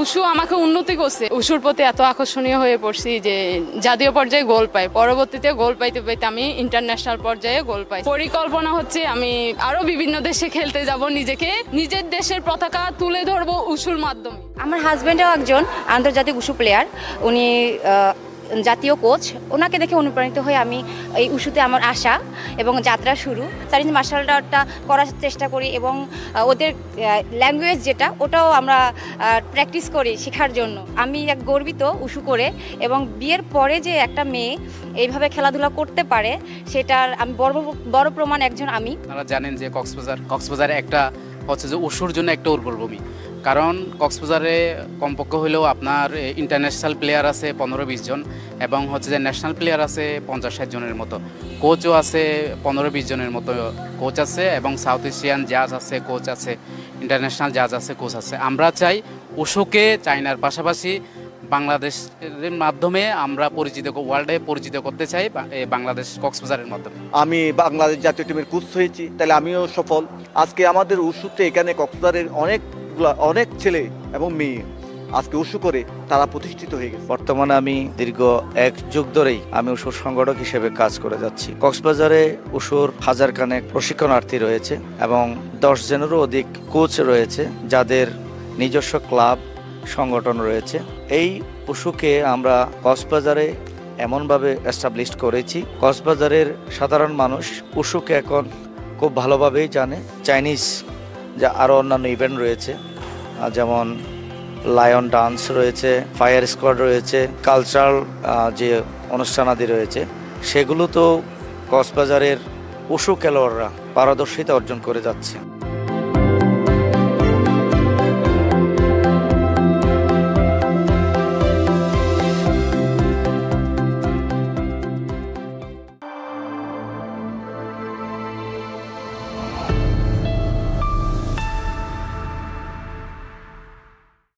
Wushu আমাকে উন্নতি করছে। উশুর প্রতি এত আকর্ষণীয় হয়ে পড়ছি যে জাতীয় পর্যায়ে গোল পাই, পরবর্তীতে গোল পাইতে পাইতে আমি ইন্টারন্যাশনাল পর্যায়ে গোল পাই। পরিকল্পনা হচ্ছে আমি আরো বিভিন্ন দেশে খেলতে যাব, নিজের দেশের পতাকা তুলে ধরবো উশুর মাধ্যমে। আমার হাজব্যান্ডও একজন আন্তর্জাতিক উশু প্লেয়ার, উনি জাতীয় কোচ। ওনাকে দেখে অনুপ্রাণিত হয়ে আমি এই উশুতে আমার আশা এবং যাত্রা শুরু। চাইনিজ মার্শাল আর্টটা করার চেষ্টা করি এবং ওদের ল্যাঙ্গুয়েজ যেটা ওটাও আমরা প্র্যাকটিস করি শেখার জন্য। আমি এক গর্বিত উশু করে, এবং বিয়ের পরে যে একটা মেয়ে এইভাবে খেলাধুলা করতে পারে সেটার আমি বড় প্রমাণ একজন আমি। আপনারা জানেন যে কক্সবাজারে একটা হচ্ছে যে উশুর জন্য একটা উর্বরভূমি, কারণ কক্সবাজারে কমপক্ষে হলেও আপনার ইন্টারন্যাশনাল প্লেয়ার আছে 15-20 জন, এবং হচ্ছে যে ন্যাশনাল প্লেয়ার আছে 50-60 জনের মতো, কোচও আছে 15-20 জনের মতো কোচ আছে, এবং সাউথ এশিয়ান জাজ আছে, কোচ আছে, ইন্টারন্যাশনাল জাজ আছে, কোচ আছে। আমরা চাই উশুকে চায়নার পাশাপাশি বাংলাদেশের মাধ্যমে আমরা ওয়ার্ল্ডে পরিচিত করতে চাই, বাংলাদেশ কক্সবাজারের মাধ্যমে। আমি বাংলাদেশ জাতীয় টিমের কোচ হয়েছি, তাহলে আমিও সফল। আজকে আমাদের উশুতে এখানে কক্সবাজারের অনেক ছেলে এবং মেয়ে আজকে উশু করে তারা প্রতিষ্ঠিত হয়ে গেছে। বর্তমানে আমি দীর্ঘ 1 যুগ ধরেই আমি উশুর সংগঠক হিসেবে কাজ করে যাচ্ছি। কক্সবাজারে উশুর 1000 খানেক প্রশিক্ষণার্থী রয়েছে এবং 10 জনেরও অধিক কোচ রয়েছে, যাদের নিজস্ব ক্লাব সংগঠন রয়েছে। এই উশুকে আমরা কক্সবাজারে এমনভাবে এস্টাবলিশ করেছি, কক্সবাজারের সাধারণ মানুষ উশুকে এখন খুব ভালোভাবেই জানে। চাইনিজ যা আরও অন্যান্য ইভেন্ট রয়েছে, যেমন লায়ন ডান্স রয়েছে, ফায়ার স্কোয়াড রয়েছে, কালচারাল যে অনুষ্ঠানাদি রয়েছে, সেগুলো তো কক্সবাজারের উশু খেলোয়াড়রা পারদর্শিতা অর্জন করে যাচ্ছে।